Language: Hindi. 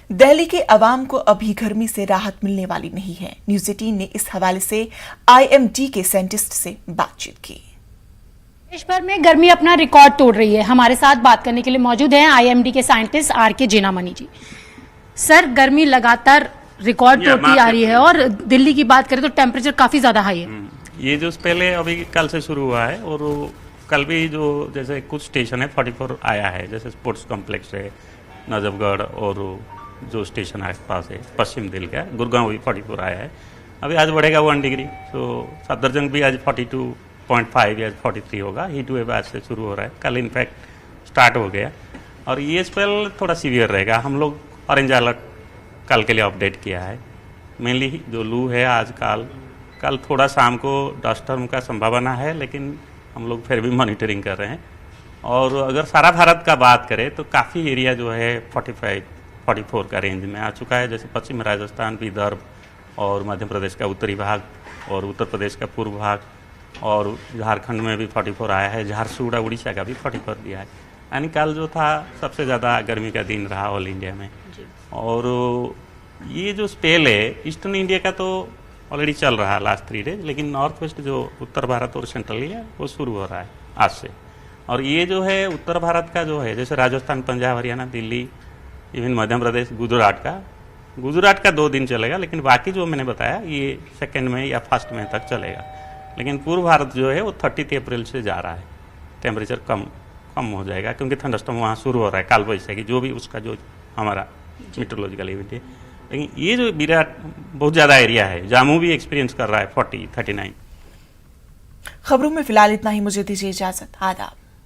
दिल्ली के अवाम को अभी गर्मी से राहत मिलने वाली नहीं है। न्यूज 18 ने इस हवाले से आईएमडी के साइंटिस्ट से बातचीत की। देश भर में गर्मी अपना रिकॉर्ड तोड़ रही है। हमारे साथ बात करने के लिए मौजूद हैं आईएमडी के साइंटिस्ट आरके जेनामनी जी। सर, गर्मी लगातार रिकॉर्ड तोड़ती आ रही है और दिल्ली की बात करें तो टेम्परेचर काफी ज्यादा हाई है। ये जो पहले अभी कल से शुरू हुआ है और कल भी जो जैसे कुछ स्टेशन है 44 आया है, जैसे स्पोर्ट्स कॉम्प्लेक्स है, नजफगढ़ और जो स्टेशन आस पास है पश्चिम दिल्ली का गुड़गांव भी 44 आया है। अभी आज बढ़ेगा 1 डिग्री, तो सफदरजंग भी आज 42.5 या 43 होगा। हीट वेव आज से शुरू हो रहा है, कल इनफैक्ट स्टार्ट हो गया और ये स्पेल थोड़ा सीवियर रहेगा। हम लोग ऑरेंज अलर्ट कल के लिए अपडेट किया है। मेनली जो लू है आज कल थोड़ा शाम को डस्ट स्टॉर्म का संभावना है, लेकिन हम लोग फिर भी मॉनिटरिंग कर रहे हैं। और अगर सारा भारत का बात करें तो काफ़ी एरिया जो है 45-44 का रेंज में आ चुका है, जैसे पश्चिम राजस्थान, विदर्भ और मध्य प्रदेश का उत्तरी भाग और उत्तर प्रदेश का पूर्व भाग और झारखंड में भी 44 आया है, झारसुगुड़ा उड़ीसा का भी 44 दिया है। यानी कल जो था सबसे ज़्यादा गर्मी का दिन रहा ऑल इंडिया में। और ये जो स्पेल है ईस्टर्न इंडिया का तो ऑलरेडी चल रहा है लास्ट 3 डेज, लेकिन नॉर्थ वेस्ट जो उत्तर भारत और सेंट्रल है वो शुरू हो रहा है आज से। और ये जो है उत्तर भारत का जो है जैसे राजस्थान, पंजाब, हरियाणा, दिल्ली, इवन मध्य प्रदेश, गुजरात का 2 दिन चलेगा, लेकिन बाकी जो मैंने बताया ये 2 मई या 1 मई तक चलेगा। लेकिन पूर्व भारत जो है वो 30 अप्रैल से जा रहा है, टेम्परेचर कम हो जाएगा क्योंकि थंडरस्टॉर्म वहाँ शुरू हो रहा है, काल वैशाखी जो भी उसका जो हमारा मीटरोलॉजिकल इवेंट है। लेकिन ये जो विराट बहुत ज़्यादा एरिया है, जामू भी एक्सपीरियंस कर रहा है 40-39। खबरों में फिलहाल इतना ही, मुझे दीजिए इजाजत। आदाब।